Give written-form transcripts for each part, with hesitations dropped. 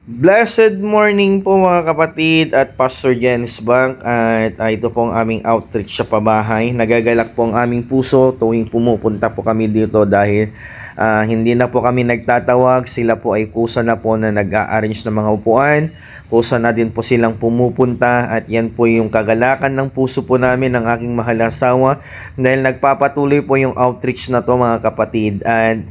Blessed morning po mga kapatid at Pastor Jens Bank at ito po ang aming outreach sa pabahay. Nagagalak po ang aming puso tuwing pumupunta po kami dito dahil hindi na po kami nagtatawag. Sila po ay kusa na po na nag-a-arrange ng mga upuan. Kusa na din po silang pumupunta at yan po yung kagalakan ng puso po namin ng aking mahal na asawa dahil nagpapatuloy po yung outreach na to mga kapatid. At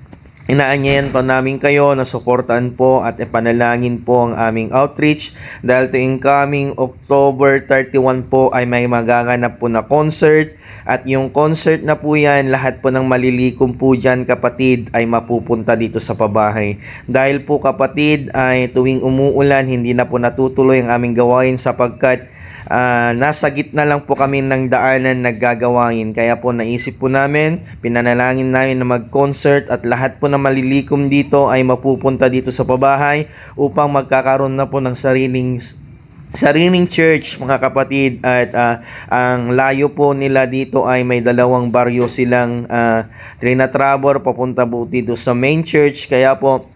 inaanyayan po namin kayo na suportahan po at ipanalangin po ang aming outreach dahil tuwing coming October 31 po ay may magaganap po na concert at yung concert na po yan, lahat po ng malilikom po dyan kapatid ay mapupunta dito sa pabahay. Dahil po kapatid ay tuwing umuulan hindi na po natutuloy ang aming gawain sapagkat nasa gitna lang po kami ng daanan naggagawain. Kaya po naisip po namin, pinanalangin namin na mag-concert at lahat po na malilikom dito ay mapupunta dito sa pabahay upang magkakaroon na po ng sariling church mga kapatid. At ang layo po nila dito ay may dalawang baryo silang trinatrabor papunta po dito sa main church. Kaya po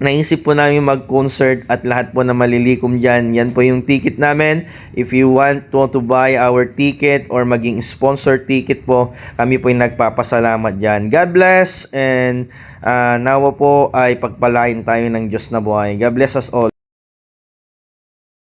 naisip po namin mag-concert at lahat po na malilikom dyan. Yan po yung ticket namin. If you want to buy our ticket or maging sponsor ticket po, kami po yung nagpapasalamat dyan. God bless and nawa po ay pagpalain tayo ng Diyos na buhay. God bless us all.